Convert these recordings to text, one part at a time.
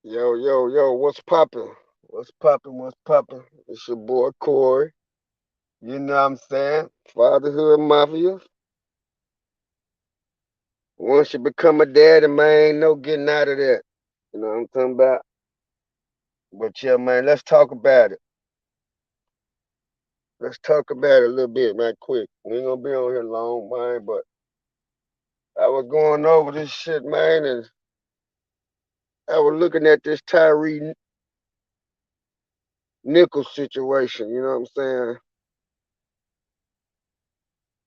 Yo, yo, yo, what's poppin'? What's poppin'? What's poppin'? It's your boy Corey. You know what I'm saying? Fatherhood Mafia. Once you become a daddy, man, ain't no getting out of that. You know what I'm talking about? But yeah, man, let's talk about it. Let's talk about it a little bit, man, quick. We ain't gonna be on here long, man, but I was going over this shit, man, and I was looking at this Tyre Nichols situation, you know what I'm saying?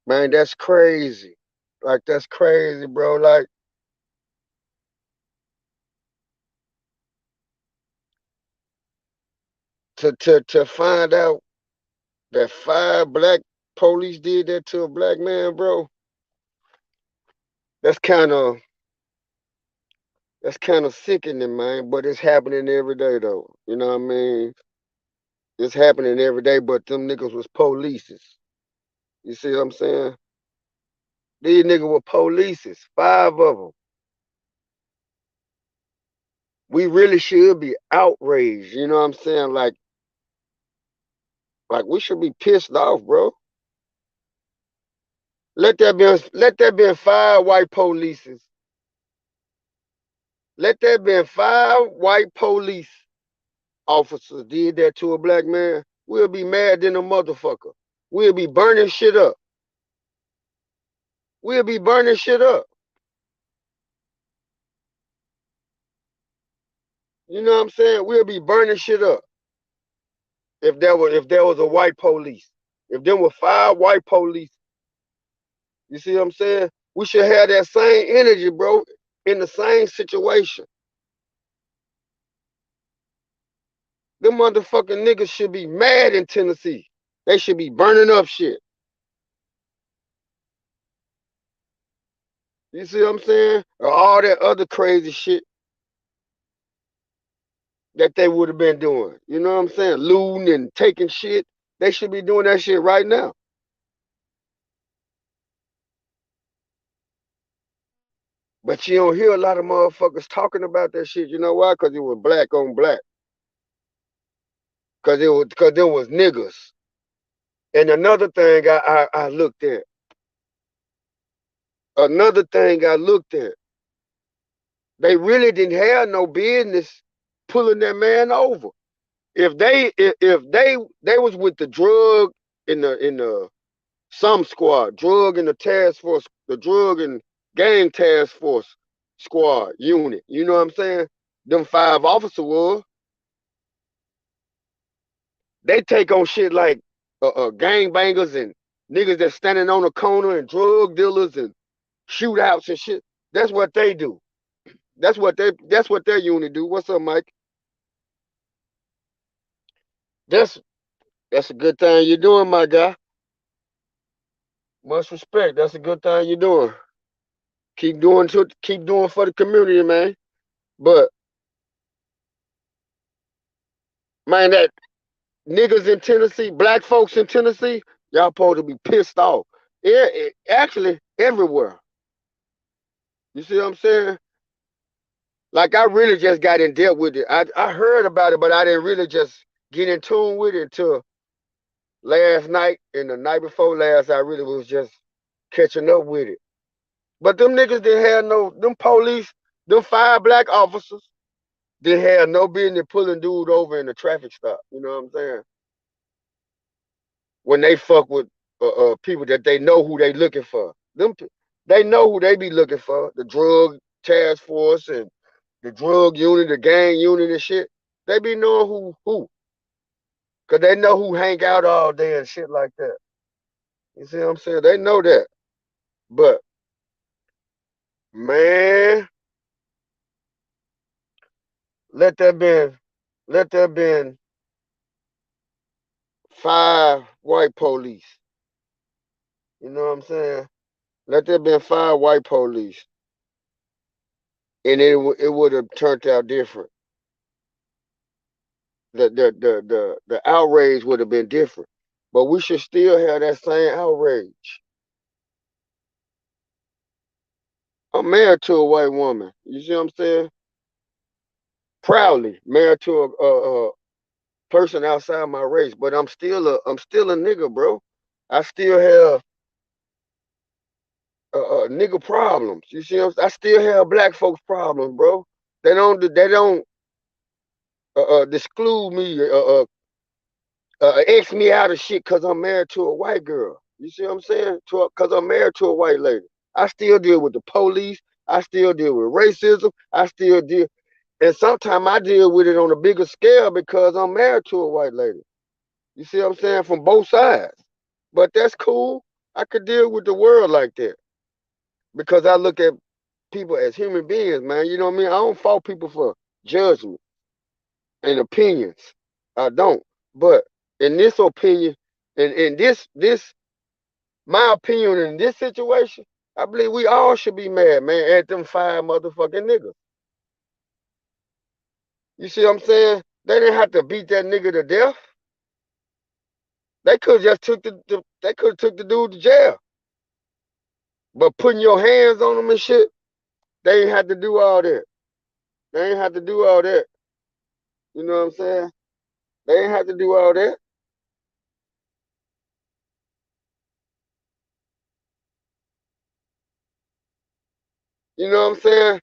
Man, that's crazy. Like, that's crazy, bro. Like, to find out that five black police did that to a black man, bro. That's kind of that's kind of sickening, man. But it's happening every day, though. You know what I mean? It's happening every day. But them niggas was polices. You see what I'm saying? These niggas were polices. Five of them. We really should be outraged. You know what I'm saying? Like we should be pissed off, bro. Let that be five white polices. Let that be five white police officers did that to a black man, we'll be mad than a motherfucker. We'll be burning shit up. We'll be burning shit up. You know what I'm saying? We'll be burning shit up if there was a white police. If there were five white police, you see what I'm saying? We should have that same energy, bro, in the same situation. Them motherfucking niggas should be mad in Tennessee. They should be burning up shit. You see what I'm saying? Or all that other crazy shit that they would have been doing. You know what I'm saying? Looting and taking shit. They should be doing that shit right now. But you don't hear a lot of motherfuckers talking about that shit. You know why? Because it was black on black. Because there was niggas. And another thing I looked at. Another thing I looked at. They really didn't have no business pulling that man over. If they was with the drug in the some squad, drug and the task force, the drug and gang task force squad unit. You know what I'm saying? Them five officers were. They take on shit like gang bangers and niggas that's standing on the corner and drug dealers and shootouts and shit. That's what they do. That's what their unit do. What's up, Mike? That's that's a good thing you're doing, my guy. Much respect. That's a good thing you're doing. Keep doing for the community, man. But man, that niggas in Tennessee, black folks in Tennessee, y'all supposed to be pissed off. Actually, everywhere. You see what I'm saying? Like I really just got in depth with it. I heard about it, but I didn't really just get in tune with it until last night and the night before last. I really was just catching up with it. But them niggas didn't have no them police, them five black officers didn't have no business pulling dude over in the traffic stop. You know what I'm saying? When they fuck with people that they know who they looking for. They know who they be looking for. The drug task force and the drug unit, the gang unit and shit. They be knowing who, cause they know who hang out all day and shit like that. You see what I'm saying? They know that. But man, let that been let that been five white police. You know what I'm saying? Let that been five white police, and it would have turned out different. The outrage would have been different. But we should still have that same outrage. I'm married to a white woman. You see what I'm saying? proudly married to a person outside my race, but I'm still a nigga, bro. I still have nigga problems. You see, I still have black folks problems, bro. They don't exclude me, X me out of shit because I'm married to a white girl. You see what I'm saying? Because I'm married to a white lady. I still deal with the police. I still deal with racism. I still deal, and sometimes I deal with it on a bigger scale because I'm married to a white lady. You see what I'm saying? From both sides. But that's cool. I could deal with the world like that because I look at people as human beings, man. You know what I mean? I don't fault people for judgment and opinions. I don't. But in this opinion, and in this my opinion in this situation, I believe we all should be mad, man, at them five motherfucking niggas. You see what I'm saying? They didn't have to beat that nigga to death. They could just they could have took the dude to jail. But putting your hands on them and shit, they ain't had to do all that. They ain't had to do all that. You know what I'm saying? They ain't had to do all that. You know what I'm saying?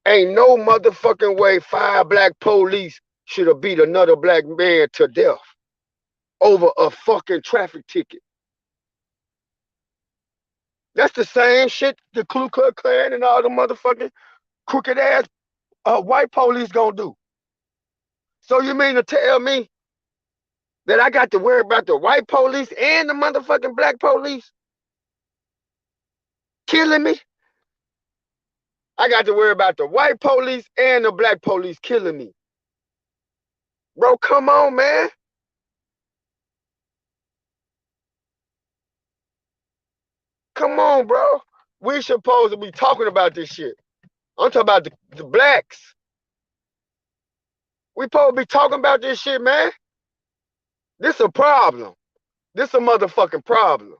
Ain't no motherfucking way five black police should have beat another black man to death over a fucking traffic ticket. That's the same shit the Ku Klux Klan and all the motherfucking crooked ass white police gonna do. So you mean to tell me that I got to worry about the white police and the motherfucking black police killing me? I got to worry about the white police and the black police killing me. Bro, come on, man. Come on, bro. We supposed to be talking about this shit. I'm talking about the blacks. We supposed to be talking about this shit, man. This a problem. This a motherfucking problem.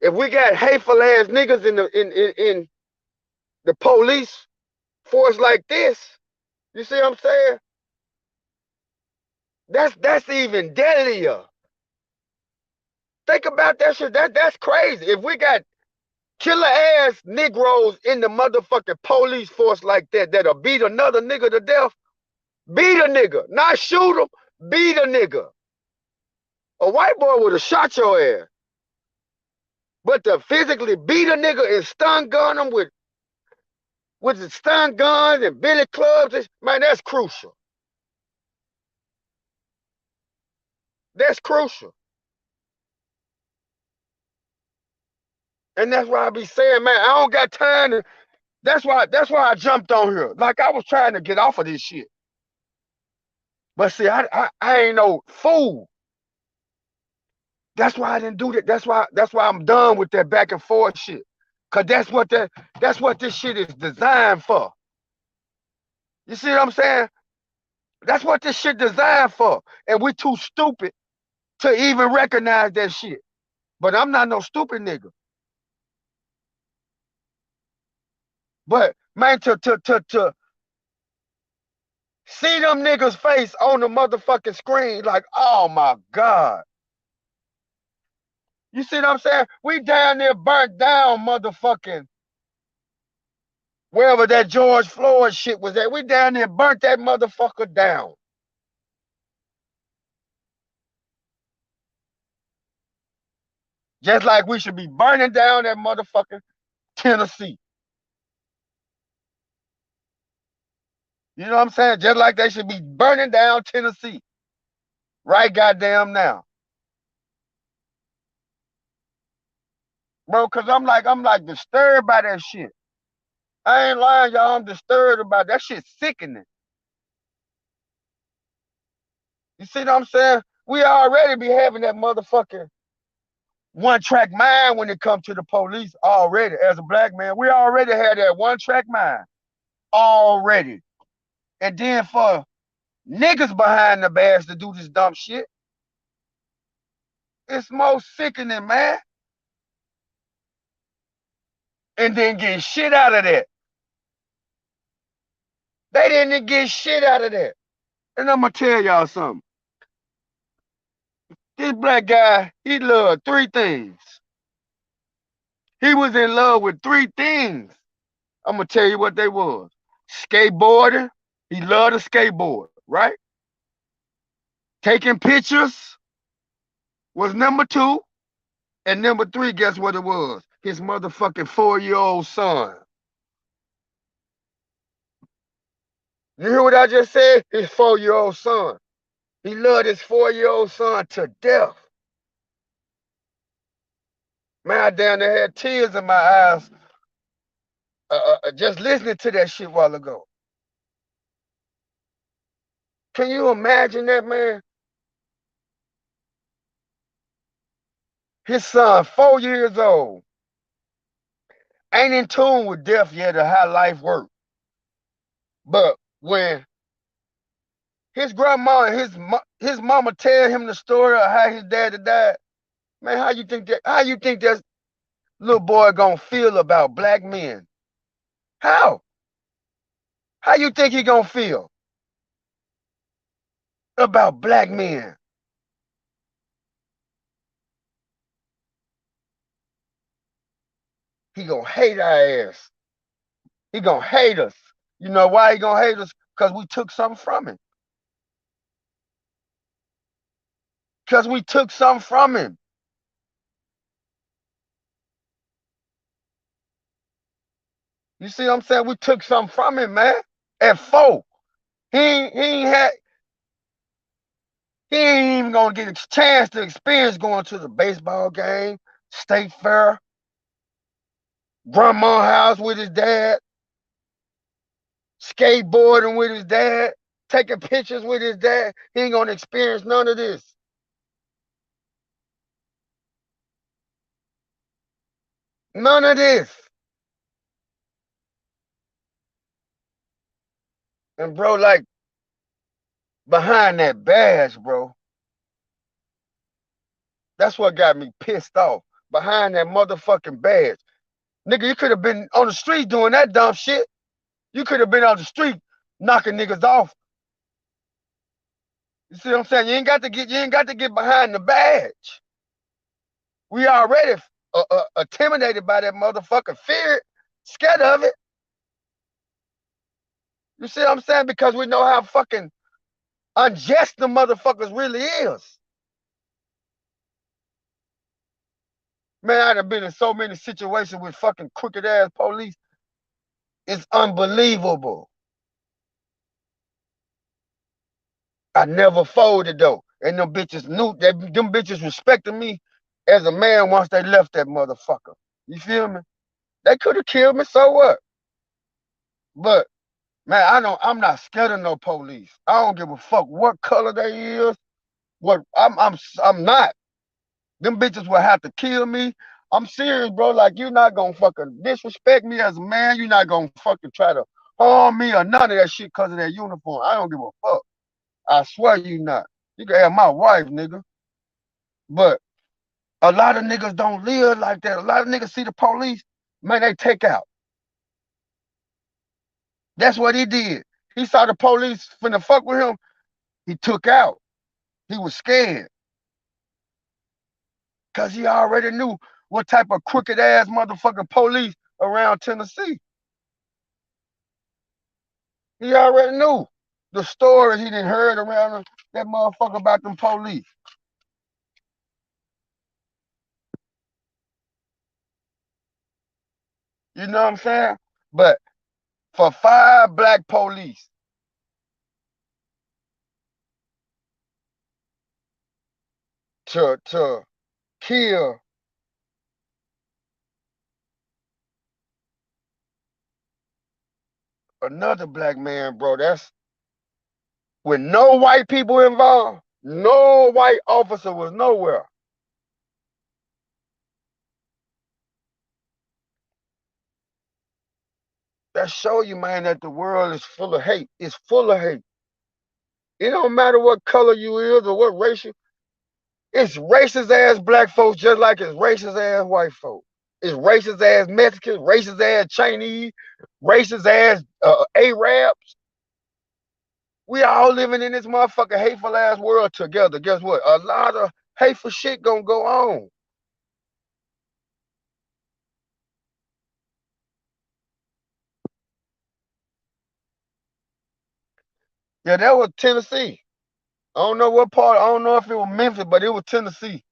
If we got hateful ass niggas in the police force like this, you see what I'm saying? That's even deadlier. Think about that shit. That's crazy. If we got killer ass Negroes in the motherfucking police force like that that'll beat another nigga to death, beat a nigga, not shoot him, beat a nigga. A white boy would have shot your ass. But to physically beat a nigga and stun gun him with the stun guns and billy clubs, man, that's crucial. That's crucial. And that's why I be saying, man, I don't got time to. That's why I jumped on here. Like I was trying to get off of this shit. But see, I ain't no fool. That's why I didn't do that. That's why I'm done with that back and forth shit. Cause that's what this shit is designed for. You see what I'm saying? That's what this shit designed for. And we too stupid to even recognize that shit. But I'm not no stupid nigga. But man, to see them niggas' face on the motherfucking screen, like, oh my God. You see what I'm saying? We down there burnt down, motherfucking wherever that George Floyd shit was at. We down there burnt that motherfucker down. Just like we should be burning down that motherfucking Tennessee. You know what I'm saying? Just like they should be burning down Tennessee. Right goddamn now. Bro, cause I'm like disturbed by that shit. I ain't lying, y'all. I'm disturbed about that shit sickening. You see what I'm saying? We already be having that motherfucking one track mind when it comes to the police already. As a black man, we already had that one track mind already. And then for niggas behind the bars to do this dumb shit, it's more sickening, man. And then get shit out of that. They didn't get shit out of that. And I'm gonna tell y'all something. This black guy, he loved three things. He was in love with three things. I'm gonna tell you what they was. Skateboarding. He loved to skateboard, right? Taking pictures was number two. And number three, guess what it was? His motherfucking 4-year-old son. You hear what I just said? His 4-year-old son. He loved his 4-year-old son to death. Man, I damn near had tears in my eyes just listening to that shit a while ago. Can you imagine that, man? His son, 4 years old, ain't in tune with death yet or how life works. But when his grandma and his mama tell him the story of how his daddy died, man, how you think that little boy gonna feel about black men? How? How you think he gonna feel about black men? He gonna hate our ass. He gonna hate us. You know why he gonna hate us? Because we took something from him. Because we took something from him. You see what I'm saying? We took something from him, man. At 4. He ain't even gonna get a chance to experience going to the baseball game, state fair, grandma's house with his dad, skateboarding with his dad, taking pictures with his dad. He ain't gonna experience none of this. None of this. And bro, like behind that badge, bro, that's what got me pissed off. Behind that motherfucking badge. Nigga, you could have been on the street doing that dumb shit. You could have been on the street knocking niggas off. You see what I'm saying? You ain't got to get behind the badge. We already intimidated by that motherfucker, fear, scared of it. You see what I'm saying? Because we know how fucking unjust the motherfuckers really is. Man, I done been in so many situations with fucking crooked ass police. It's unbelievable. I never folded though. And them bitches knew that them bitches respected me as a man once they left that motherfucker. You feel me? They could have killed me, so what? But man, I'm not scared of no police. I don't give a fuck what color they is. What I'm not. Them bitches will have to kill me. I'm serious, bro. Like, you're not gonna fucking disrespect me as a man. You're not gonna fucking try to harm me or none of that shit because of that uniform. I don't give a fuck. I swear you not. You can have my wife, nigga. But a lot of niggas don't live like that. A lot of niggas see the police, man, they take out. That's what he did. He saw the police finna fuck with him. He took out. He was scared. Because he already knew what type of crooked ass motherfucking police around Tennessee. He already knew the stories he done heard around that motherfucker about them police. You know what I'm saying? But for 5 black police to kill another black man, bro, that's with no white people involved. No white officer was nowhere. That show you, man, that the world is full of hate. It's full of hate. It don't matter what color you is or what race you. It's racist ass black folks just like it's racist ass white folks. It's racist ass Mexicans, racist ass Chinese, racist ass Arabs. We all living in this motherfucking hateful ass world together. Guess what? A lot of hateful shit gonna go on. Yeah, that was Tennessee. I don't know what part. I don't know if it was Memphis, but it was Tennessee.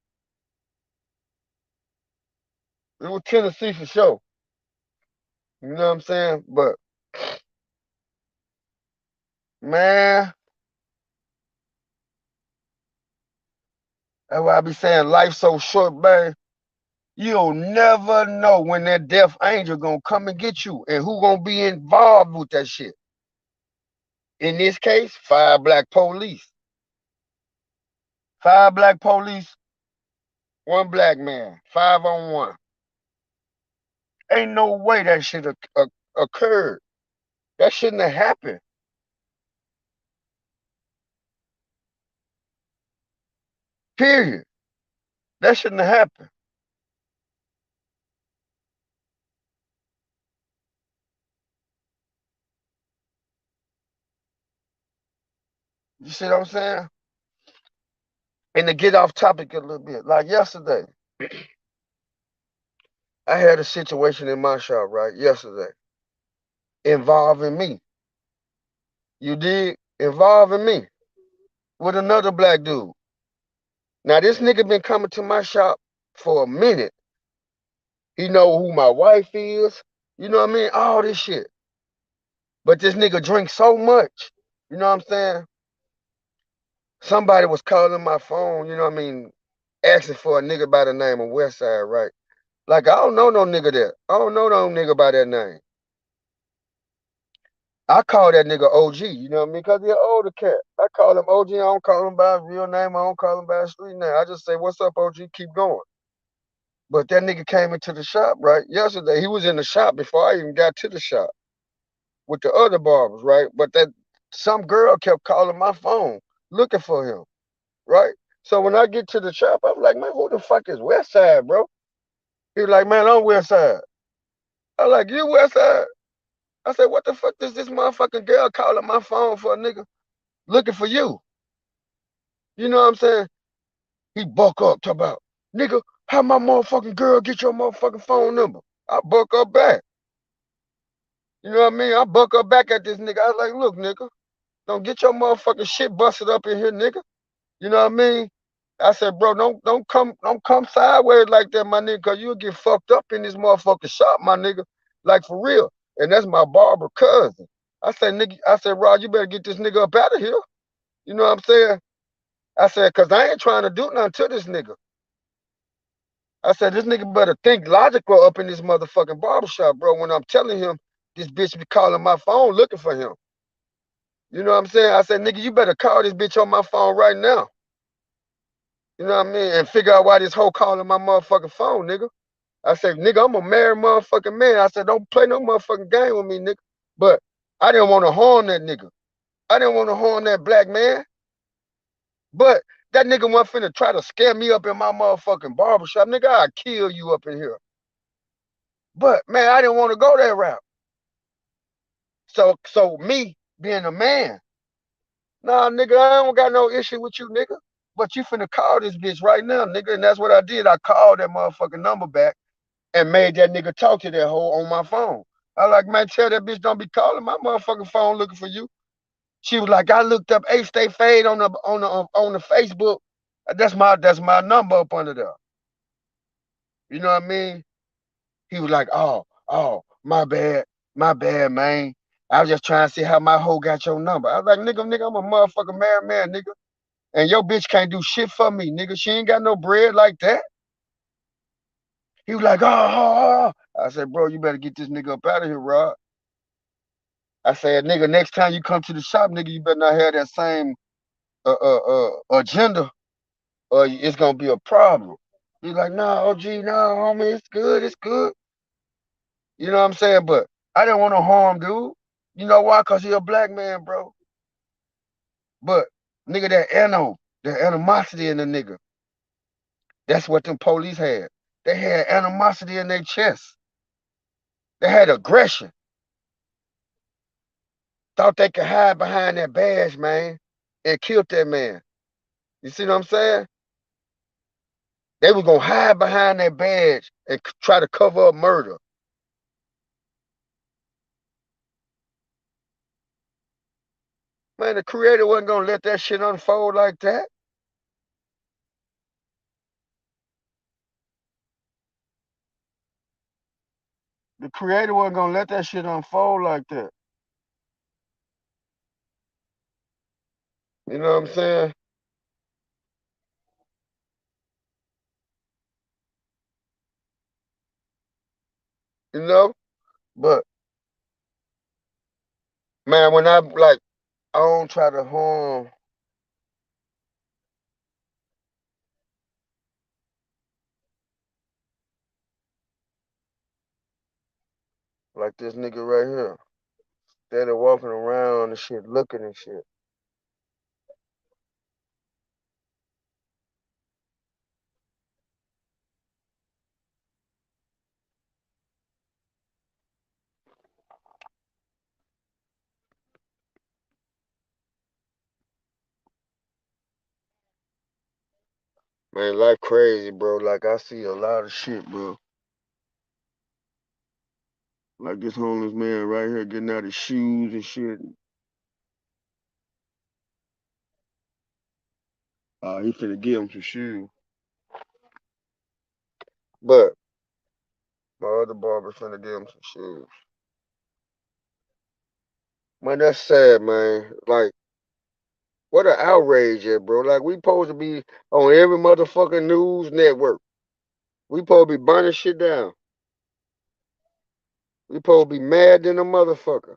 It was Tennessee for sure. You know what I'm saying? But man, that's why I be saying life's so short, man. You'll never know when that death angel gonna come and get you and who gonna be involved with that shit. In this case, 5 black police. 5 black police, 1 black man. 5 on 1. Ain't no way that shit occurred. That shouldn't have happened. Period. That shouldn't have happened. You see what I'm saying? And to get off topic a little bit, like yesterday, I had a situation in my shop, right? Yesterday, involving me. You did? Involving me with another black dude. Now this nigga been coming to my shop for a minute. He know who my wife is. You know what I mean? All this shit. But this nigga drinks so much. You know what I'm saying? Somebody was calling my phone, you know what I mean, asking for a nigga by the name of Westside, right? Like I don't know no nigga there. I don't know no nigga by that name. I call that nigga OG, you know what I mean? Because he's an older cat. I call him OG. I don't call him by his real name. I don't call him by his street name. I just say, what's up, OG? Keep going. But that nigga came into the shop, right? Yesterday, he was in the shop before I even got to the shop with the other barbers, right? But that some girl kept calling my phone looking for him, right? So when I get to the shop, I'm like, man, who the fuck is Westside, bro? He was like, man, I'm Westside. I was like, you Westside? I said, what the fuck is this motherfucking girl calling my phone for a nigga looking for you? You know what I'm saying? He buck up, talk about, nigga, how my motherfucking girl get your motherfucking phone number? I buck up back. You know what I mean? I buck up back at this nigga. I was like, look, nigga, don't get your motherfucking shit busted up in here, nigga. You know what I mean? I said, bro, don't come sideways like that, my nigga, cause you'll get fucked up in this motherfucking shop, my nigga. Like for real. And that's my barber cousin. I said, nigga, I said, Rod, you better get this nigga up out of here. You know what I'm saying? I said, cause I ain't trying to do nothing to this nigga. I said, this nigga better think logical up in this motherfucking barbershop, bro, when I'm telling him this bitch be calling my phone looking for him. You know what I'm saying? I said, nigga, you better call this bitch on my phone right now. You know what I mean? And figure out why this hoe calling my motherfucking phone, nigga. I said, nigga, I'm a married motherfucking man. I said, don't play no motherfucking game with me, nigga. But I didn't want to harm that nigga. I didn't want to harm that black man. But that nigga wasn't finna try to scare me up in my motherfucking barbershop. Nigga, I'll kill you up in here. But man, I didn't want to go that route. So me being a man, nah, nigga, I don't got no issue with you, nigga. But you finna call this bitch right now, nigga. And that's what I did. I called that motherfucking number back and made that nigga talk to that hoe on my phone. I like, man, tell that bitch don't be calling my motherfucking phone looking for you. She was like, I looked up H Stay Fade on the Facebook. That's my number up under there. You know what I mean? He was like, oh, my bad, man. I was just trying to see how my hoe got your number. I was like, nigga, I'm a motherfucking married man, nigga. And your bitch can't do shit for me, nigga. She ain't got no bread like that. He was like, I said, bro, you better get this nigga up out of here, Rod. I said, nigga, next time you come to the shop, nigga, you better not have that same agenda, or it's gonna be a problem. He's like, nah, OG, nah, homie, it's good, it's good. You know what I'm saying? But I didn't want to harm dude. You know why? Cause he a black man, bro. But nigga, that animosity in the nigga. That's what them police had. They had animosity in their chest. They had aggression. thought they could hide behind that badge, man, and killed that man. You see what I'm saying? They was gonna hide behind that badge and try to cover up murder. Man, the creator wasn't gonna let that shit unfold like that. The creator wasn't gonna let that shit unfold like that. You know what I'm saying? You know? But man, when I don't try to harm like this nigga right here. Instead of walking around and shit, looking and shit. Man, life crazy, bro. Like I see a lot of shit, bro. Like this homeless man right here getting out his shoes and shit. He finna give him some shoes. But my other barber finna give him some shoes. Man, that's sad, man. Like, what an outrage, yeah, bro. Like, we supposed to be on every motherfucking news network. We supposed to be burning shit down. We supposed to be mad than a motherfucker.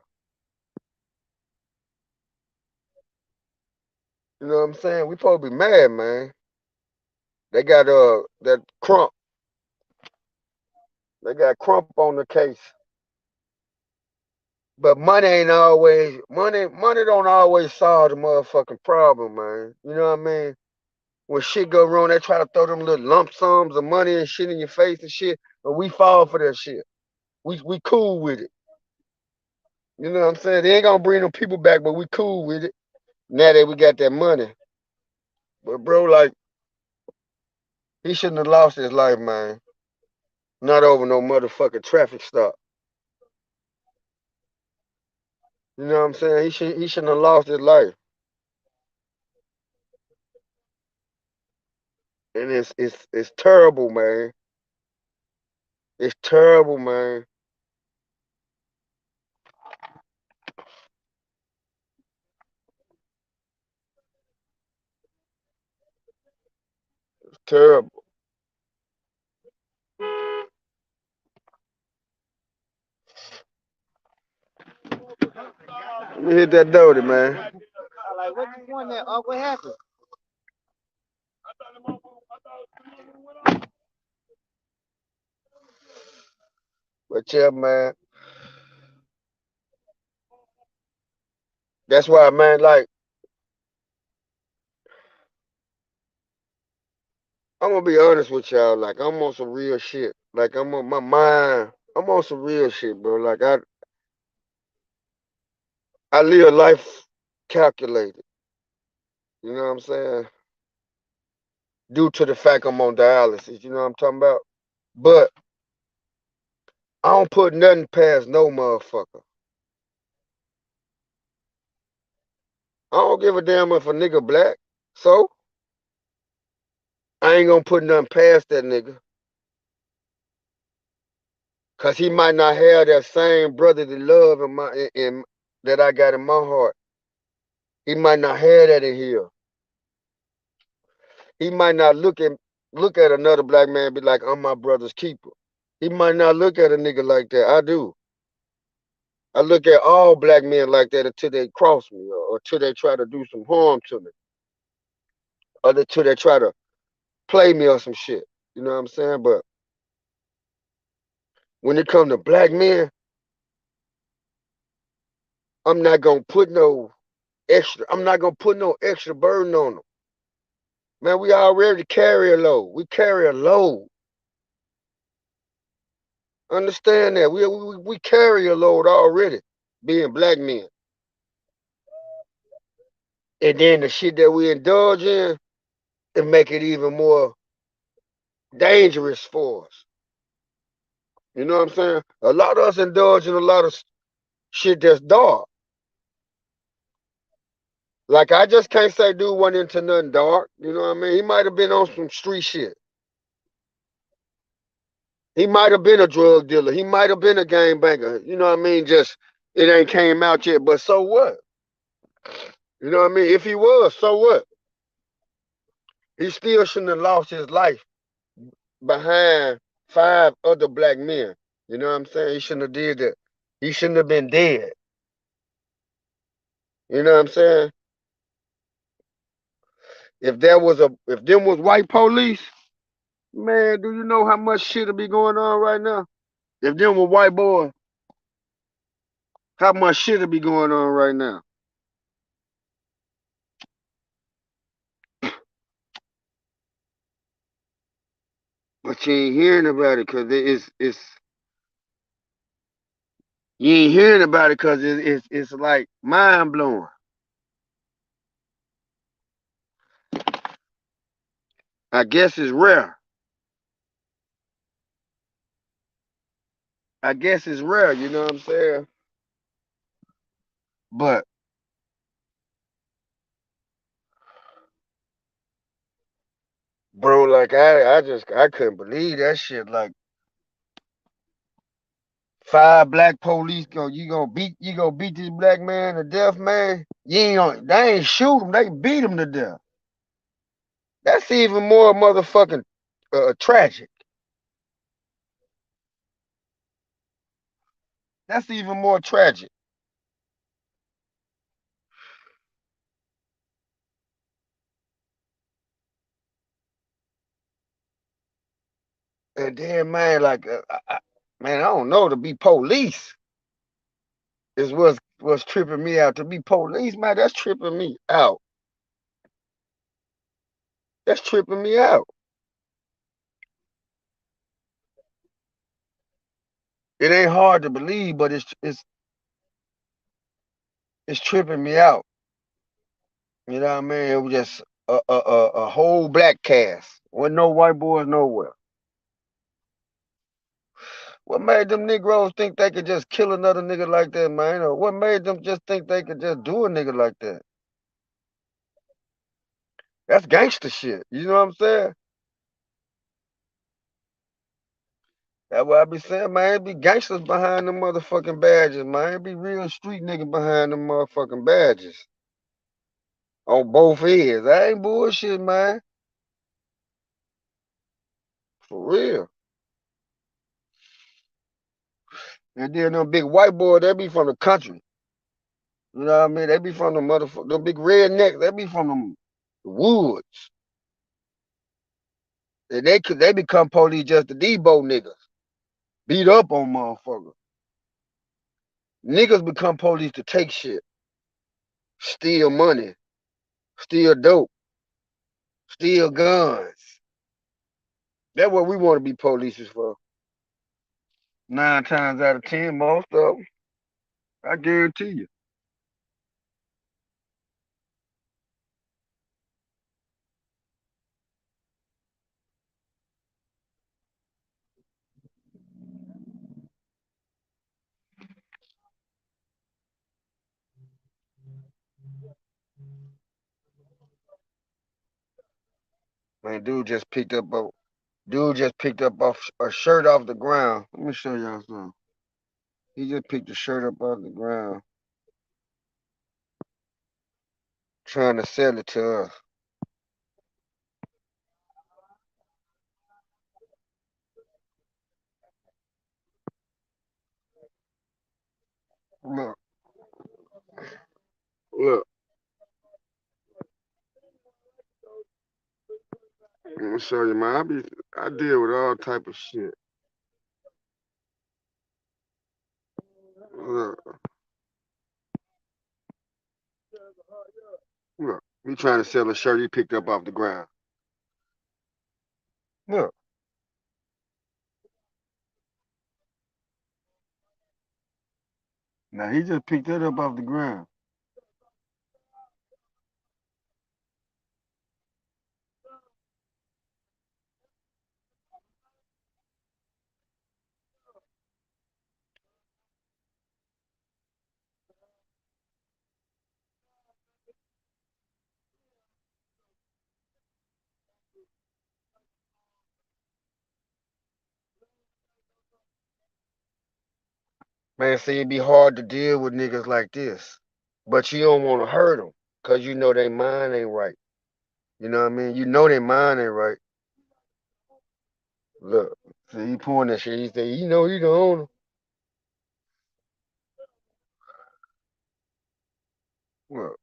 You know what I'm saying? We supposed to be mad, man. They got that Crump. They got Crump on the case. But money ain't always money don't always solve the motherfucking problem, man. You know what I mean? When shit go wrong, they try to throw them little lump sums of money and shit in your face and shit, but we fall for that shit. We cool with it. You know what I'm saying? They ain't gonna bring them people back, but we cool with it. Now that we got that money. But bro, like, he shouldn't have lost his life, man. Not over no motherfucking traffic stop. You know what I'm saying? He shouldn't have lost his life. And it's terrible, man. It's terrible, man. It's terrible. Let me hit that Doty, man. Like, what you doing there? What happened? But yeah, man. That's why, man, like, I'm gonna be honest with y'all. Like, I'm on some real shit. Like, I'm on my mind. I'm on some real shit, bro. Like, I live life calculated. You know what I'm saying? Due to the fact I'm on dialysis. You know what I'm talking about? But I don't put nothing past no motherfucker. I don't give a damn if a nigga black. So I ain't gonna put nothing past that nigga. Cause he might not have that same brotherly love in that I got in my heart. He might not have that in here. He might not look at another black man and be like, I'm my brother's keeper. He might not look at a nigga like that. I do. I look at all black men like that until they cross me or until they try to do some harm to me. Or until they try to play me or some shit. You know what I'm saying? But when it comes to black men, I'm not gonna put no I'm not gonna put no extra burden on them. Man, we already carry a load. We carry a load. Understand that. We carry a load already, being black men. And then the shit that we indulge in, it make it even more dangerous for us. You know what I'm saying? A lot of us indulge in a lot of shit that's dark. Like I just can't say dude went into nothing dark. You know what I mean? He might have been on some street shit. He might have been a drug dealer. He might have been a gang banger. You know what I mean? Just it ain't came out yet. But so what? You know what I mean? If he was, so what? He still shouldn't have lost his life behind 5 other black men. You know what I'm saying? He shouldn't have did that. He shouldn't have been dead. You know what I'm saying? If them was white police, man, do you know how much shit'll be going on right now? If them were white boys, how much shit'll be going on right now? But you ain't hearing about it because it's you ain't hearing about it because it's like mind blowing. I guess it's rare. I guess it's rare. You know what I'm saying? But bro, like I couldn't believe that shit. Like 5 black police you gonna beat this black man to death, man. They ain't shoot him, they beat him to death. That's even more motherfucking tragic. That's even more tragic. And then man, like man, I don't know to be police is what's tripping me out. To be police, man, that's tripping me out. That's tripping me out. It ain't hard to believe, but it's tripping me out. You know what I mean? It was just a whole black cast. Wasn't no white boys nowhere. What made them Negroes think they could just kill another nigga like that, man? Or what made them just think they could just do a nigga like that? That's gangster shit. You know what I'm saying? That's what I be saying, man. It be gangsters behind them motherfucking badges, man. It be real street nigga behind them motherfucking badges. On both ends. That ain't bullshit, man. For real. And then them big white boys, they be from the country. You know what I mean? They be from the motherfucker, them big rednecks. They be from the woods. And they become police just to Debo niggas. Beat up on motherfuckers. Niggas become police to take shit. Steal money. Steal dope. Steal guns. That's what we want to be police for. 9 times out of 10, most of them. I guarantee you. Man, dude just picked up off a shirt off the ground. Let me show y'all something. He just picked the shirt up off the ground, trying to sell it to us. Look, look. Let me show you, man. I deal with all type of shit. Look, look. He trying to sell a shirt he picked up off the ground. Look, now he just picked that up off the ground. Man, see, it be hard to deal with niggas like this. But you don't want to hurt them because you know their mind ain't right. You know what I mean? You know their mind ain't right. Look, see, he pouring that shit. He say, you know, you the owner. Well,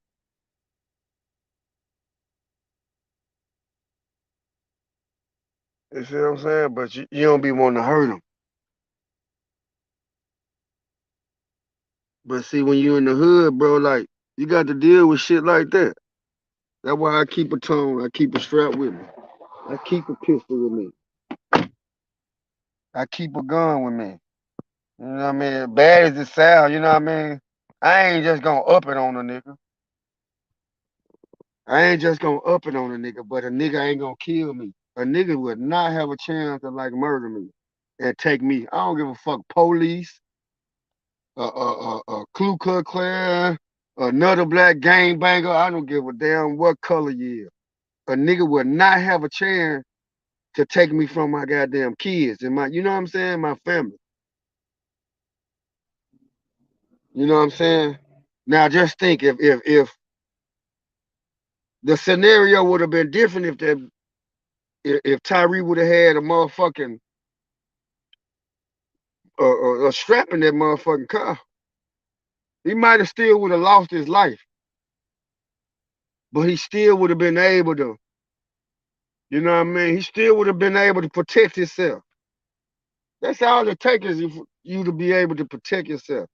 you see what I'm saying? But you don't be wanting to hurt them. But see, when you in the hood, bro, like, you got to deal with shit like that. That's why I keep a tone. I keep a strap with me. I keep a pistol with me. I keep a gun with me. You know what I mean? Bad as it sounds, you know what I mean? I ain't just gonna up it on a nigga. I ain't just gonna up it on a nigga, but a nigga ain't gonna kill me. A nigga would not have a chance to like murder me and take me. I don't give a fuck. Police, Ku Klux Klan, another black gangbanger. I don't give a damn what color you is. A nigga would not have a chance to take me from my goddamn kids and my, you know what I'm saying, my family. You know what I'm saying? Now just think if the scenario would have been different if Tyree would have had a motherfucking a strap in that motherfucking car. He might have still would have lost his life, but he still would have been able to, you know what I mean? He still would have been able to protect himself. That's all it takes is you to be able to protect yourself.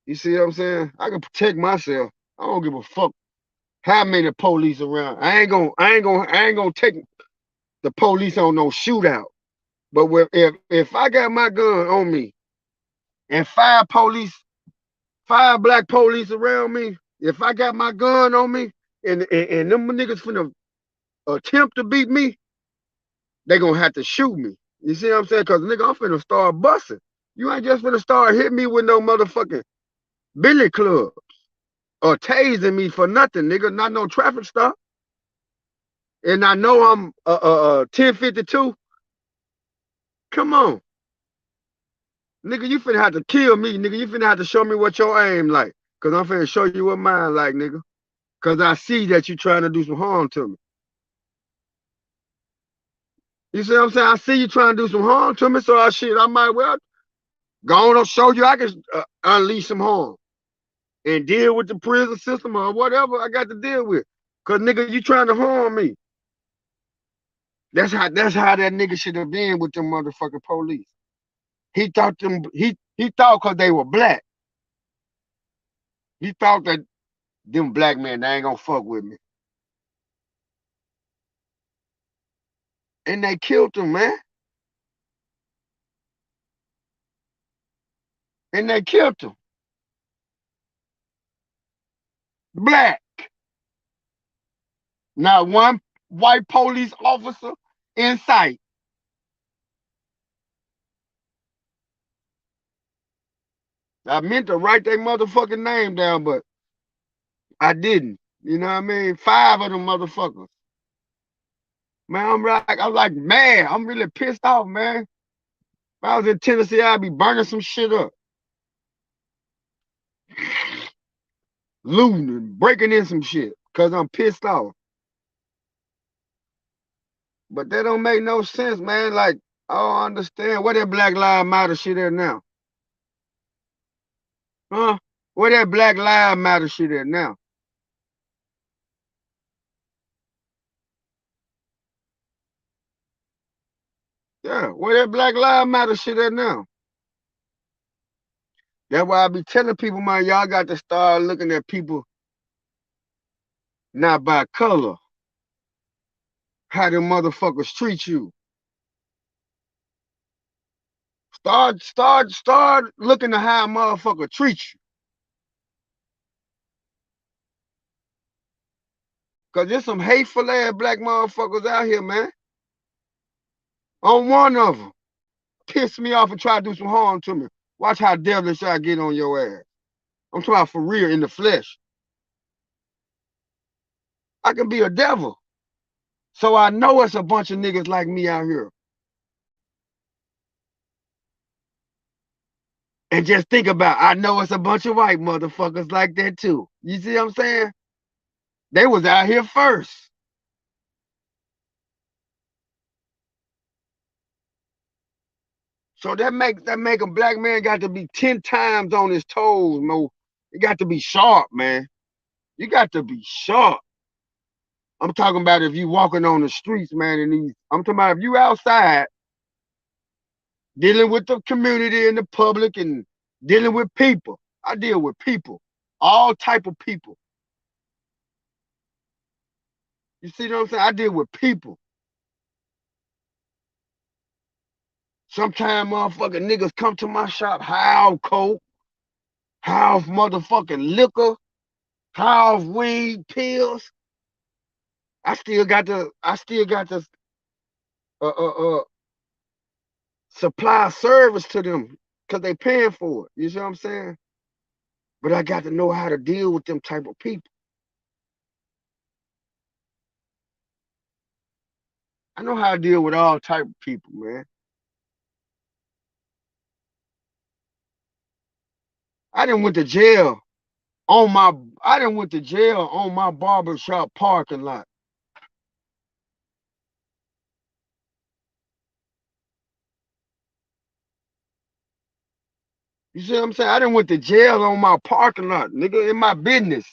You see what I'm saying? I can protect myself. I don't give a fuck how many police around. I ain't gonna take the police on no shootout. But if I got my gun on me and five black police around me, if I got my gun on me and them niggas finna attempt to beat me, they gonna have to shoot me. You see what I'm saying? Cause nigga, I'm finna start busting. You ain't just finna start hitting me with no motherfucking billy club or tasing me for nothing, nigga. Not no traffic stop. And I know I'm 1052. Come on. Nigga, you finna have to kill me, nigga. You finna have to show me what your aim like. Cause I'm finna show you what mine like, nigga. Cause I see that you trying to do some harm to me. You see what I'm saying? I see you trying to do some harm to me, so I might well go on and show you I can unleash some harm and deal with the prison system or whatever I got to deal with. Cause nigga, you trying to harm me. That's how that nigga should have been with them motherfucking police. He thought cause they were black. He thought that them black men they ain't gonna fuck with me. And they killed him, man. And they killed him. Black. Not one white police officer in sight. I meant to write their motherfucking name down, but I didn't. You know what I mean? Five of them motherfuckers. Man, I'm like mad. I'm really pissed off, man. If I was in Tennessee, I'd be burning some shit up. Looting and breaking in some shit. Cause I'm pissed off. But that don't make no sense, man. Like, I don't understand. Where that Black Lives Matter shit at now? Huh? Where that Black Lives Matter shit at now? Yeah, where that Black Lives Matter shit at now? That's why I be telling people, man, y'all got to start looking at people not by color. How them motherfuckers treat you. Start looking at how a motherfucker treats you. Cause there's some hateful ass black motherfuckers out here, man. On one of them. Piss me off and try to do some harm to me. Watch how devilish I get on your ass. I'm talking about for real in the flesh. I can be a devil. So I know it's a bunch of niggas like me out here. And just think about, I know it's a bunch of white motherfuckers like that too. You see what I'm saying? They was out here first. So that make a black man got to be 10 times on his toes, Mo. You got to be sharp, man. You got to be sharp. I'm talking about if you walking on the streets, man, and I'm talking about if you outside dealing with the community and the public and dealing with people. I deal with people, all type of people. You see what I'm saying? I deal with people. Sometimes motherfucking niggas come to my shop, house coke, house motherfucking liquor, house weed, pills. I still got to uh, uh, uh, supply service to them because they paying for it. You see what I'm saying? But I got to know how to deal with them type of people. I know how to deal with all type of people, man. I didn't went to jail on my I didn't went to jail on my barbershop parking lot. You see what I'm saying? I didn't went to jail on my parking lot, nigga, in my business.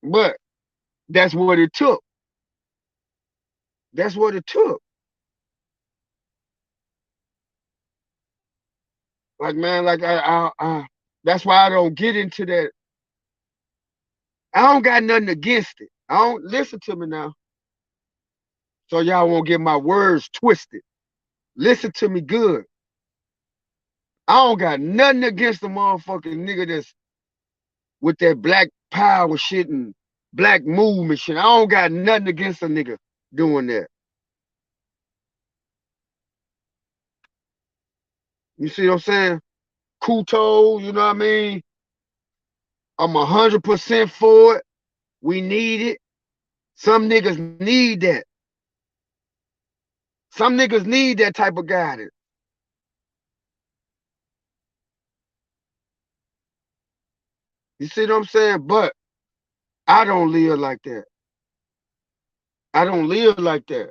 But that's what it took. That's what it took. Like man, like that's why I don't get into that. I don't got nothing against it. I don't listen to me now. So y'all won't get my words twisted. Listen to me good. I don't got nothing against the motherfucking nigga that's with that black power shit and black movement shit. I don't got nothing against a nigga doing that. You see what I'm saying? Kuto, you know what I mean? I'm 100% for it. We need it. Some niggas need that. Some niggas need that type of guidance. You see what I'm saying? But I don't live like that. I don't live like that.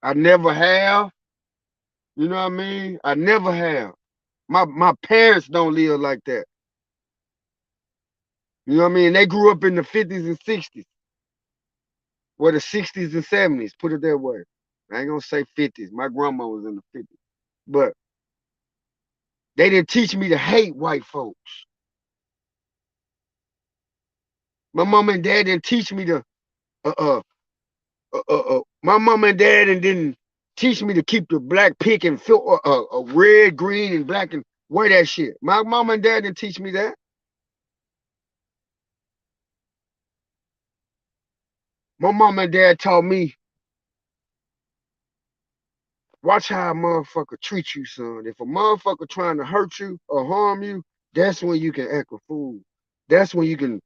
I never have. You know what I mean? I never have. My parents don't live like that. You know what I mean? They grew up in the 50s and 60s. Well, the 60s and 70s, put it that way. I ain't gonna say 50s. My grandma was in the 50s. But they didn't teach me to hate white folks. My mom and dad didn't teach me to uh uh my mom and dad and didn't teach me to keep the black pick and feel red, green, and black and wear that shit. My mom and dad didn't teach me that. My mom and dad taught me, watch how a motherfucker treat you, son. If a motherfucker trying to hurt you or harm you, that's when you can act a fool. That's when you can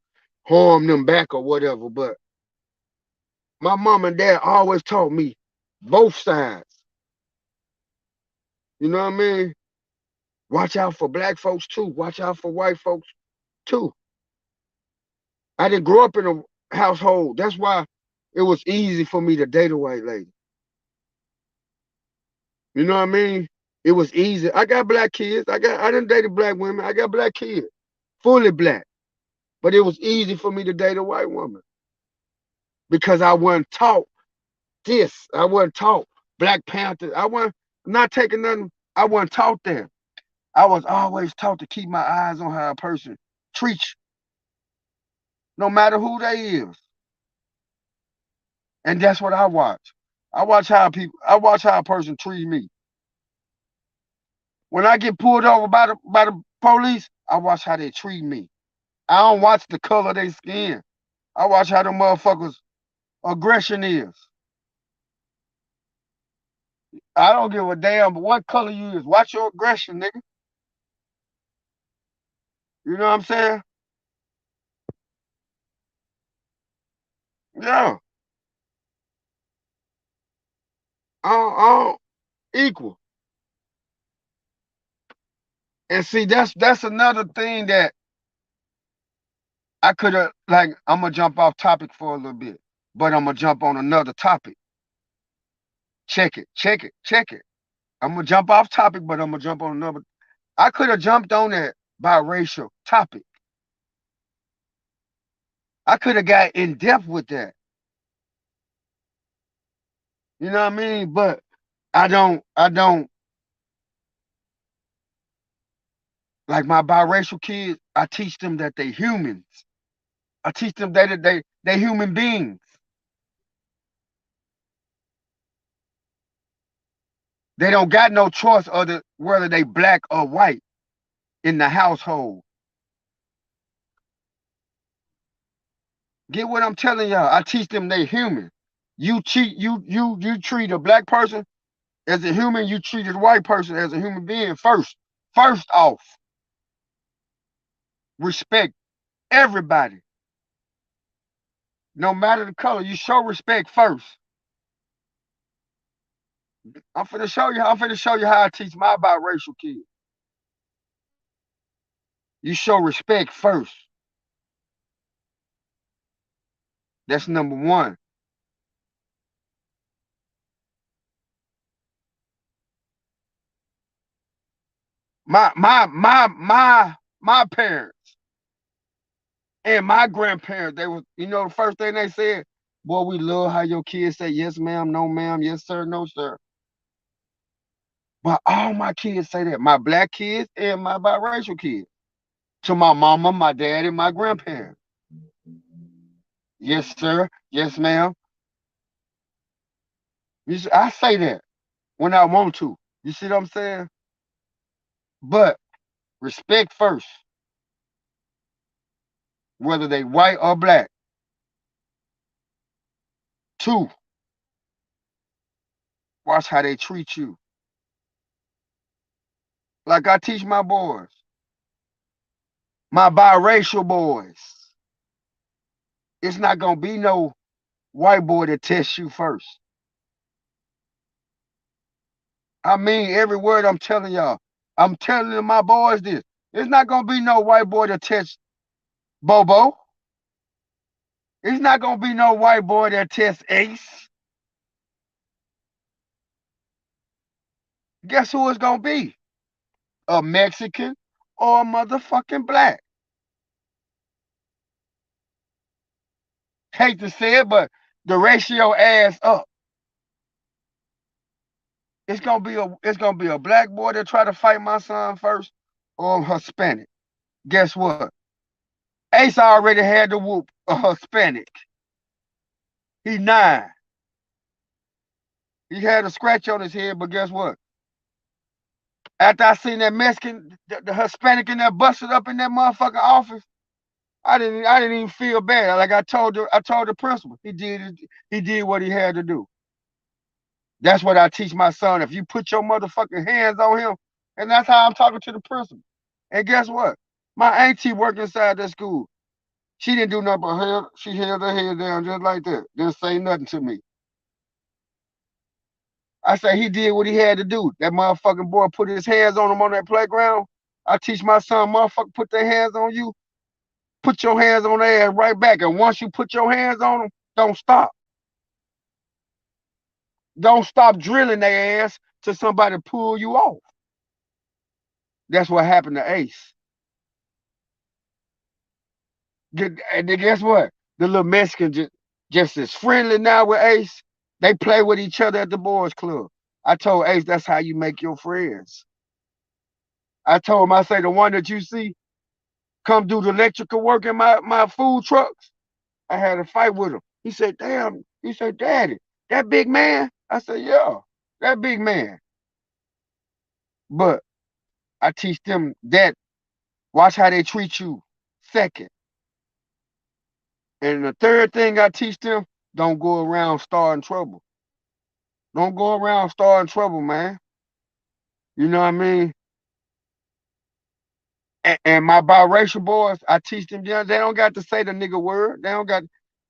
harm them back or whatever. But my mom and dad always taught me both sides. You know what I mean? Watch out for black folks too. Watch out for white folks too. I didn't grow up in a household. That's why it was easy for me to date a white lady. You know what I mean? It was easy. I got black kids. I didn't date black women. I got black kids. Fully black. But it was easy for me to date a white woman because I wasn't taught this. I wasn't taught Black Panther. I wasn't not taking nothing. I wasn't taught that. I was always taught to keep my eyes on how a person treats you, no matter who they is. And that's what I watch. I watch how a person treats me. When I get pulled over by the police, I watch how they treat me. I don't watch the color of their skin. I watch how the motherfuckers aggression is. I don't give a damn what color you is. Watch your aggression, nigga. You know what I'm saying? Yeah. Equal. And see, that's another thing that I could have, like, I'm gonna jump off topic for a little bit, but I'm gonna jump on another topic. Check it, check it, check it. I'm gonna jump off topic, but I'm gonna jump on another. I could have jumped on that biracial topic. I could have got in depth with that. You know what I mean? But I don't like my biracial kids. I teach them that they humans. I teach them that they human beings. They don't got no choice other whether they black or white in the household. Get what I'm telling y'all? I teach them they human. You treat a black person as a human. You treat a white person as a human being first. First off, respect everybody, no matter the color. You show respect first. I'm finna show you. I'm finna show you how I teach my biracial kids. You show respect first. That's number one. My parents and my grandparents, they was, the first thing they said, boy, we love how your kids say yes, ma'am, no, ma'am, yes, sir, no, sir. But all my kids say that. My black kids and my biracial kids. To my mama, my dad, and my grandparents. Yes, sir. Yes, ma'am. I say that when I want to. You see what I'm saying? But respect first, whether they white or black. Two, watch how they treat you. Like I teach my boys, my biracial boys. It's not gonna be no white boy that tests you first. I mean every word I'm telling y'all. I'm telling my boys this. It's not gonna be no white boy that tests Bobo. It's not gonna be no white boy that tests Ace. Guess who it's gonna be? A Mexican or a motherfucking black. Hate to say it, but the ratio adds up. It's gonna be a black boy that try to fight my son first, or a Hispanic. Guess what? Ace already had to whoop a Hispanic. He 9. He had a scratch on his head, but guess what? After I seen that Mexican, the Hispanic in there busted up in that motherfucking office, I didn't even feel bad. Like I told the principal, he did what he had to do. That's what I teach my son. If you put your motherfucking hands on him, and that's how I'm talking to the principal. And guess what? My auntie worked inside that school. She didn't do nothing but she held her head down just like that. Didn't say nothing to me. I say he did what he had to do. That motherfucking boy put his hands on him on that playground. I teach my son, motherfucker, put their hands on you. Put your hands on their ass right back. And once you put your hands on them, don't stop. Don't stop drilling their ass till somebody pull you off. That's what happened to Ace. And then guess what? The little Mexican just as friendly now with Ace. They play with each other at the boys' club. I told Ace that's how you make your friends. I told him, I say, the one that you see come do the electrical work in my food trucks, I had a fight with him. He said, damn, he said, Daddy, that big man? I said, yeah, that big man. But I teach them that. Watch how they treat you. Second. And the third thing I teach them, don't go around starting trouble. Don't go around starting trouble, man. You know what I mean? And my biracial boys, I teach them, they don't got to say the nigga word.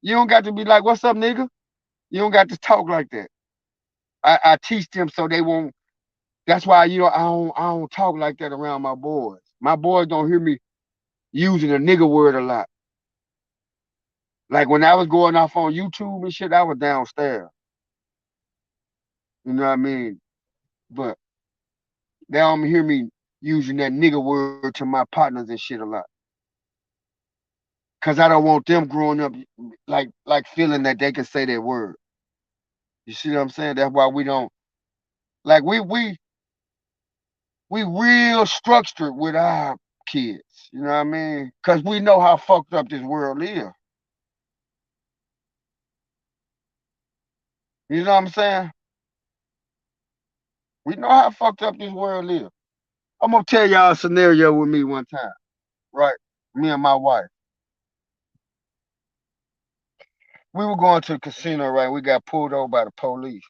You don't got to be like, what's up, nigga? You don't got to talk like that. I teach them so they won't. That's why I don't talk like that around my boys. My boys don't hear me using a nigga word a lot. Like when I was going off on YouTube and shit, I was downstairs. You know what I mean? But they don't hear me using that nigga word to my partners and shit a lot. Cause I don't want them growing up like feeling that they can say that word. You see what I'm saying? That's why we don't like we real structured with our kids. You know what I mean? Cause we know how fucked up this world is. You know what I'm saying? We know how fucked up this world is. I'm gonna tell y'all a scenario with me one time, right? Me and my wife. We were going to a casino, right? We got pulled over by the police.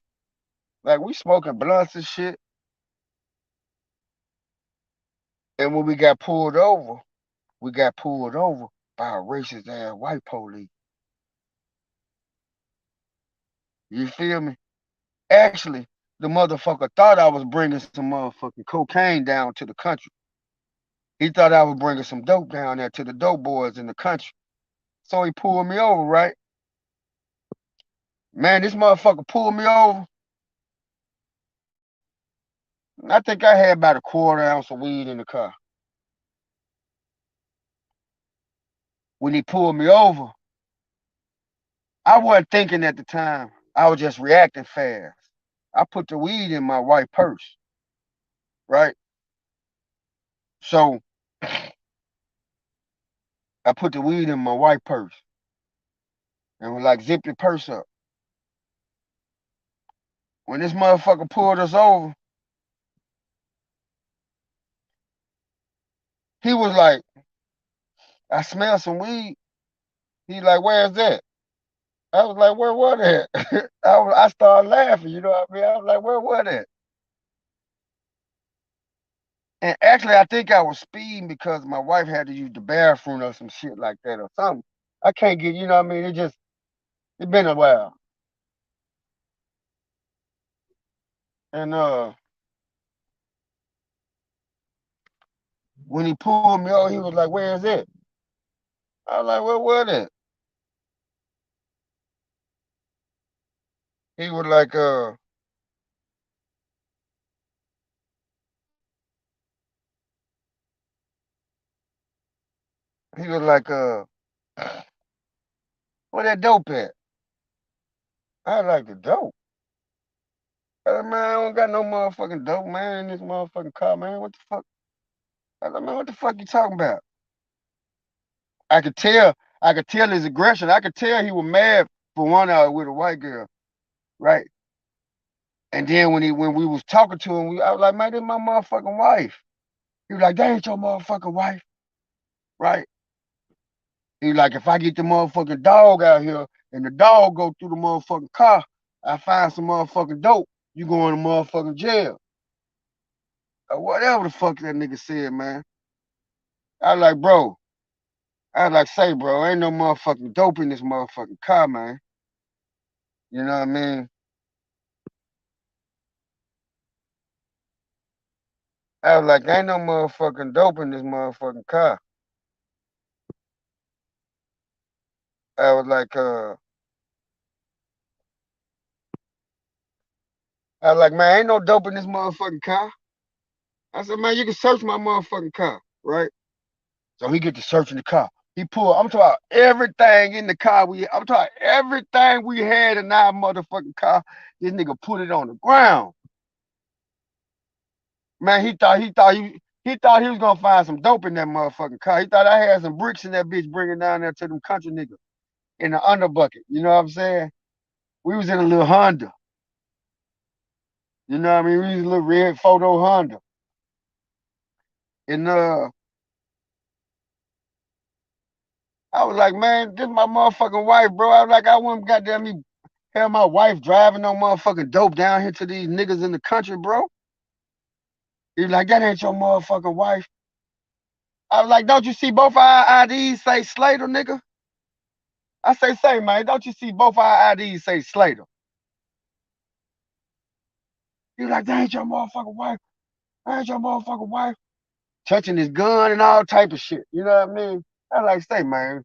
Like we smoking blunts and shit. And when we got pulled over by a racist ass white police. You feel me? Actually, the motherfucker thought I was bringing some motherfucking cocaine down to the country. He thought I was bringing some dope down there to the dope boys in the country. So he pulled me over, right? Man, this motherfucker pulled me over. I think I had about a quarter ounce of weed in the car. When he pulled me over, I wasn't thinking at the time. I was just reacting fast. I put the weed in my white purse, right? So I put the weed in my white purse and was like, zip your purse up. When this motherfucker pulled us over, he was like, I smell some weed. He like, where's that? I was like, where was that? I started laughing, you know what I mean? I was like, where was that? And actually, I think I was speeding because my wife had to use the bathroom or some shit like that or something. I can't get, you know what I mean? It been a while. And when he pulled me over, he was like, where is it? I was like, where was it? He was like, he was like, where that dope at? I was like, the dope. I said, man, I don't got no motherfucking dope, man, in this motherfucking car, man. What the fuck? I said, man, what the fuck you talking about? I could tell, I could tell his aggression. I could tell he was mad for one hour with a white girl, right? And then when we was talking to him, I was like, man, this my motherfucking wife. He was like, that ain't your motherfucking wife, right? He was like, if I get the motherfucking dog out here and the dog go through the motherfucking car, I find some motherfucking dope, you going to motherfucking jail. Or whatever the fuck that nigga said, man. I was like, bro, I was like, say, bro, ain't no motherfucking dope in this motherfucking car, man. You know what I mean? I was like, ain't no motherfucking dope in this motherfucking car. I was like, man, ain't no dope in this motherfucking car. I said, man, you can search my motherfucking car, right? So he get to searching the car. He pulled, I'm talking about everything in the car. I'm talking everything we had in our motherfucking car. This nigga put it on the ground. Man, he thought he was gonna find some dope in that motherfucking car. He thought I had some bricks in that bitch bringing down there to them country niggas in the underbucket. You know what I'm saying? We was in a little Honda. You know what I mean? We was in a little red photo Honda. And I was like, man, this is my motherfucking wife, bro. I was like, I wouldn't goddamn me have my wife driving no motherfucking dope down here to these niggas in the country, bro. He was like, that ain't your motherfucking wife. I was like, don't you see both our IDs say Slater, nigga? I say, man, don't you see both our IDs say Slater? He was like, that ain't your motherfucking wife. That ain't your motherfucking wife. Touching his gun and all type of shit. You know what I mean? I like, say, man,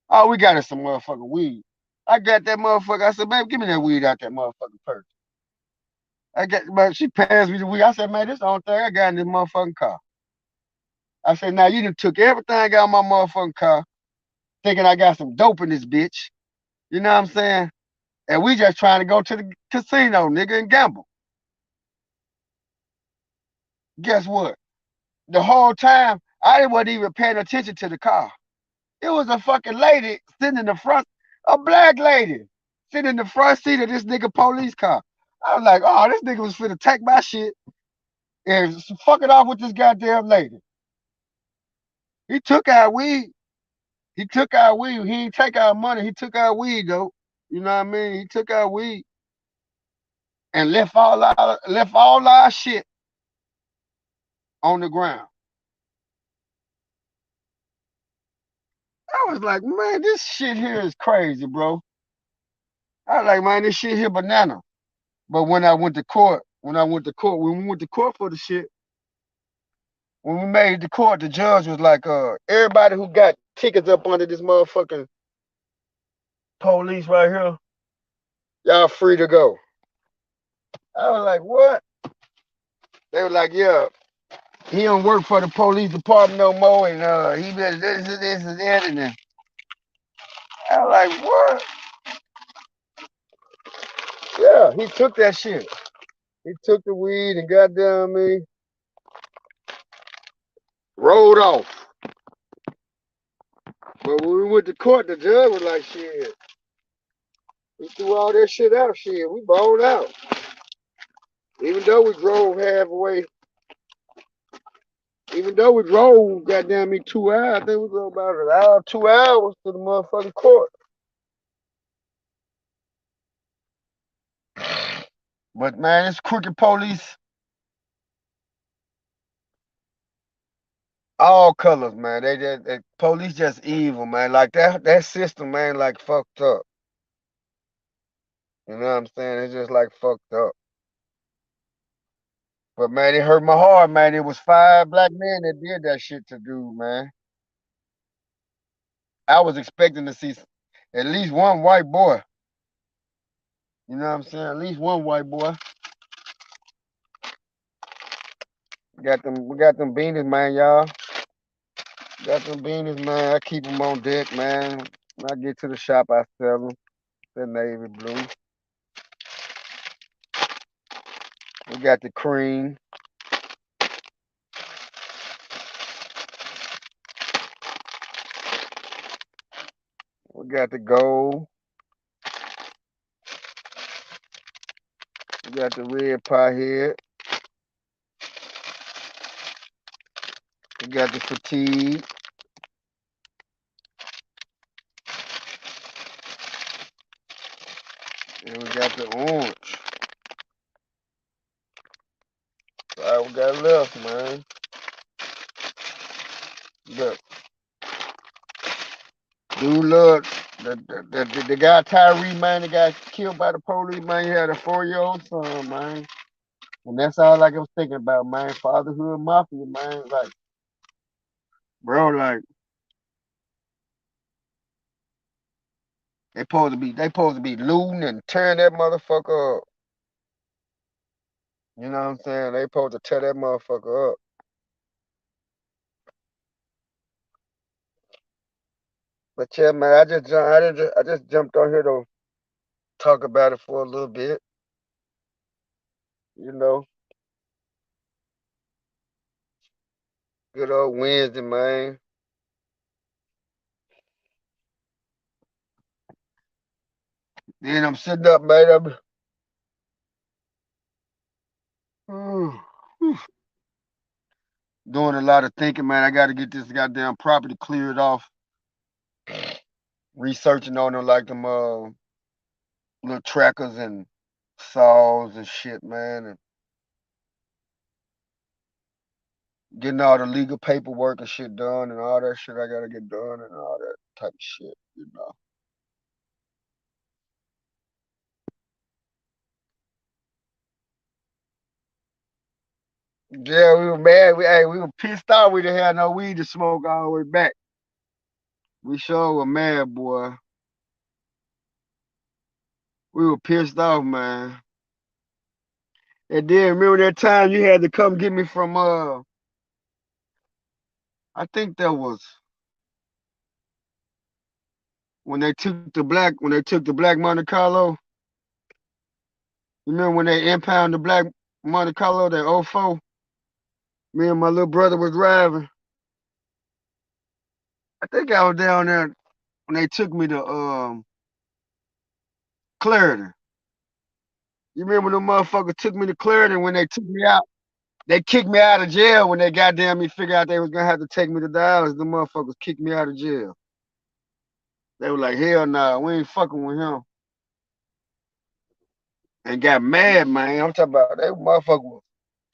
all we got is some motherfucking weed. I got that motherfucker. I said, babe, give me that weed out that motherfucking purse. But she passed me the weed. I said, man, this is the only thing I got in this motherfucking car. I said, now you done took everything I got in my motherfucking car, thinking I got some dope in this bitch. You know what I'm saying? And we just trying to go to the casino, nigga, and gamble. Guess what? The whole time, I wasn't even paying attention to the car. It was a fucking lady sitting in the front, a black lady sitting in the front seat of this nigga police car. I was like, oh, this nigga was finna take my shit and fuck it off with this goddamn lady. He took our weed. He took our weed. He didn't take our money. He took our weed though. You know what I mean? He took our weed and left all our shit on the ground. I was like, man, this shit here is crazy, bro. I was like, man, this shit here banana. But when we went to court for the shit, when we made it to court, the judge was like, everybody who got tickets up under this motherfucking police right here, y'all free to go. I was like, what? They were like, yeah, he don't work for the police department no more, and he been this and that, and then I was like, what? Yeah, he took that shit. He took the weed and goddamn me, rolled off. But when we went to court, the judge was like, shit, we threw all that shit out, shit, we balled out. Even though we drove halfway, even though we drove goddamn me 2 hours, I think we drove about an hour, 2 hours to the motherfucking court. But man, it's crooked police, all colors, man. They police just evil, man. Like that system, man, like fucked up. You know what I'm saying? It's just like fucked up. But man, it hurt my heart, man. It was 5 black men that did that shit to dude, man. I was expecting to see at least one white boy. You know what I'm saying? At least one white boy. We got them beanies, man, y'all. Got them beanies, man. I keep them on deck, man. When I get to the shop, I sell them. They're navy blue. We got the cream. We got the gold. We got the red pie head. We got the fatigue. And we got the orange. All right, we got left, man. Look, dude, look, the guy Tyre, man, the guy killed by the police, man, he had a 4-year-old son, man. And that's all I was thinking about, man. Fatherhood mafia, man. Like, bro, like, they supposed to be looting and tearing that motherfucker up. You know what I'm saying? They supposed to tear that motherfucker up. But yeah, man, I just jumped on here to talk about it for a little bit. You know, good old Wednesday, man. Then I'm sitting up, man. I'm doing a lot of thinking, man. I got to get this goddamn property cleared off. Researching on them like them little trackers and saws and shit, man, and getting all the legal paperwork and shit done and all that shit I gotta get done and all that type of shit. Yeah, we were mad. We were pissed off. We didn't have no weed to smoke all the way back. We sure were mad, boy. We were pissed off, man. And then remember that time you had to come get me from I think that was when they took the black Monte Carlo. You remember when they impounded the black Monte Carlo, that '04? Me and my little brother was driving. I think I was down there when they took me to Clarendon. You remember the motherfuckers took me to Clarendon when they took me out? They kicked me out of jail when they goddamn me figured out they was gonna have to take me to dialysis. The motherfuckers kicked me out of jail. They were like, hell nah, we ain't fucking with him. And got mad, man. I'm talking about they motherfuckers was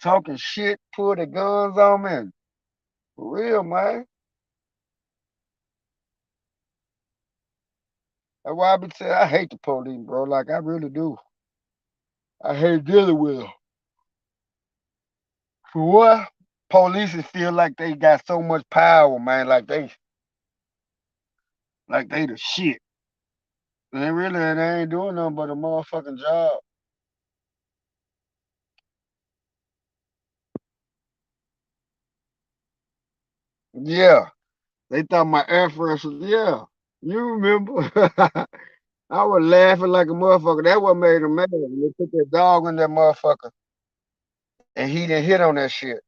talking shit, pulled their guns on me. For real, man. That's why I be saying I hate the police, bro. Like I really do. I hate dealing with them. For what? Police feel like they got so much power, man. Like they the shit. They ain't doing nothing but a motherfucking job. Yeah. They thought my air fresh was, yeah. You remember? I was laughing like a motherfucker. That what made him mad. They put that dog in that motherfucker and he didn't hit on that shit.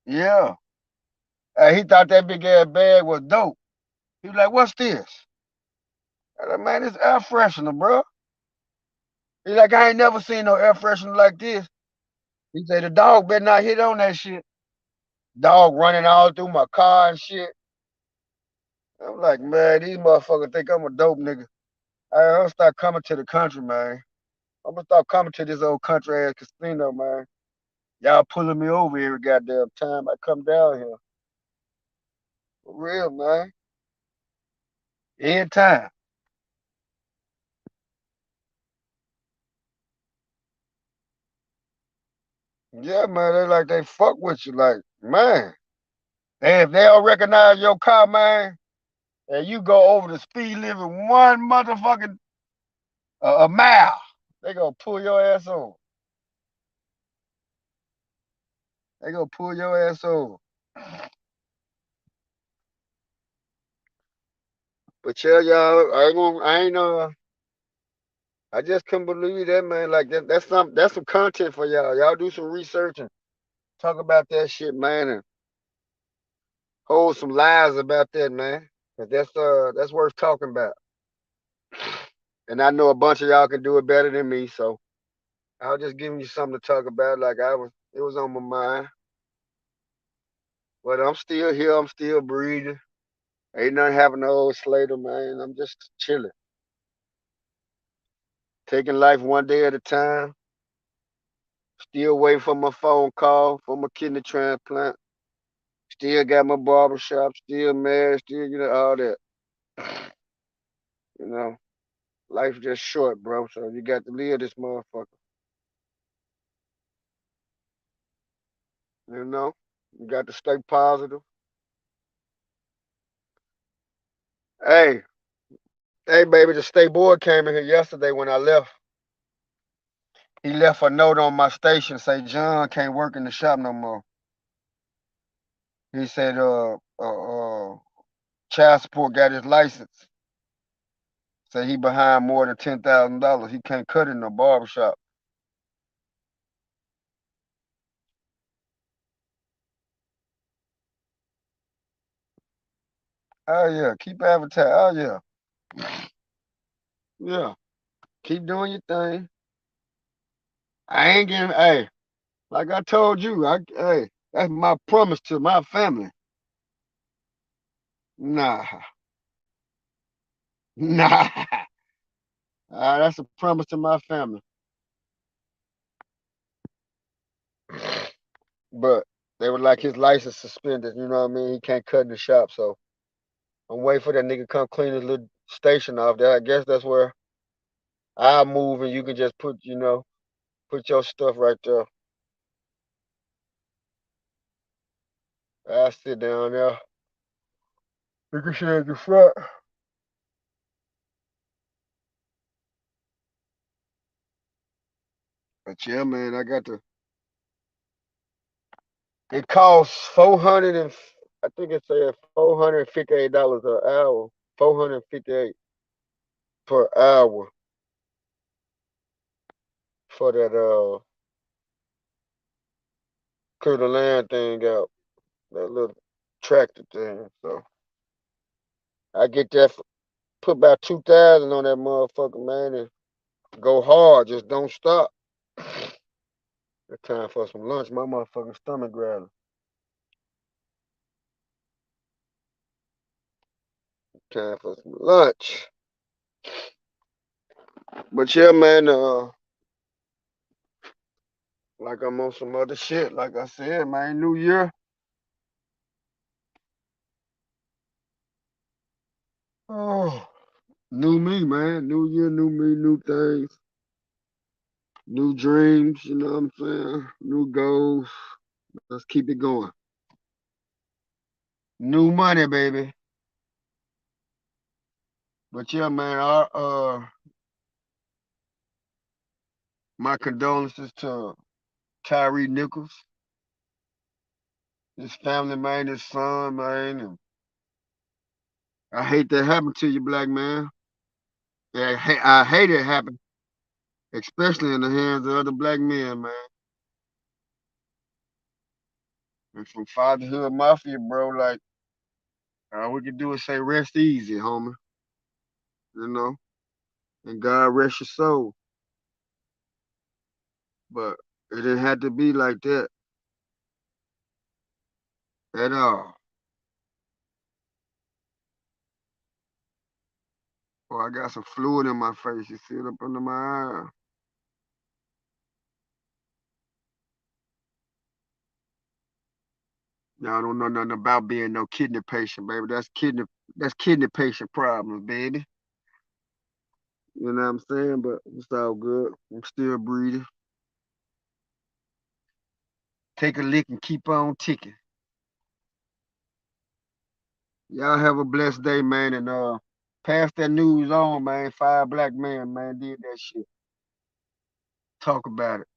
Yeah. He thought that big ass bag was dope. He was like, what's this? I said, man, it's air freshener, bro. He's like, I ain't never seen no air freshener like this. He said, the dog better not hit on that shit. Dog running all through my car and shit. I'm like, man, these motherfuckers think I'm a dope nigga. I'm gonna start coming to the country, man. I'm gonna start coming to this old country ass casino, man. Y'all pulling me over every goddamn time I come down here. For real, man. Every time. Yeah, man, they like they fuck with you, like, man. And if they don't recognize your car, man, and you go over the speed limit one motherfucking a mile, they gonna pull your ass over. They gonna pull your ass over. But yeah, y'all, I ain't I just couldn't believe that, man. Like that's some content for y'all. Y'all do some research and talk about that shit, man, and hold some lies about that, man. 'Cause that's worth talking about. And I know a bunch of y'all can do it better than me, so I was just giving you something to talk about. It was on my mind. But I'm still here. I'm still breathing. Ain't nothing happened to old Slater, man. I'm just chilling, taking life one day at a time. Still waiting for my phone call for my kidney transplant. Still got my barber shop. Still married. Still, all that. You know, life just short, bro. So you got to live this motherfucker. You know, you got to stay positive. Hey, hey, baby, the state board came in here yesterday when I left. He left a note on my station say John can't work in the shop no more. He said, child support got his license. Say he behind more than $10,000. He can't cut in the barbershop. Oh yeah, keep advertising. Oh yeah, yeah. Keep doing your thing. I ain't getting. Hey, like I told you, hey, that's my promise to my family. Nah, nah. That's a promise to my family. But they were like his license suspended. You know what I mean? He can't cut in the shop, so I'm waiting for that nigga to come clean his little station off there. I guess that's where I move and you can just put. Put your stuff right there. I'll sit down there. You can sit at the front. But yeah, man, I got to. It costs 400 and I think it said $458 an hour. 458 per hour for that clear the land thing out. That little tractor thing. So I get that put about 2,000 on that motherfucker, man, and go hard. Just don't stop. It's time for some lunch. My motherfucking stomach growling. Time for some lunch. But yeah, man, like I'm on some other shit. Like I said, man, New Year. Oh, new me, man. New year, new me, new things, new dreams. You know what I'm saying? New goals. Let's keep it going. New money, baby. But yeah, man, my condolences to Tyre Nichols, his family, man, his son, man. And I hate that happened to you, black man. Yeah, I hate it happen, especially in the hands of other black men, man. And from fatherhood mafia, bro, like all we can do is say rest easy, homie. You know, and God rest your soul. But it didn't have to be like that at all. Or I got some fluid in my face. You see it up under my eye. Y'all don't know nothing about being no kidney patient, baby. That's kidney patient problems, baby. You know what I'm saying? But it's all good. I'm still breathing. Take a lick and keep on ticking. Y'all have a blessed day, man, and pass that news on, man. 5 black men, man, did that shit. Talk about it.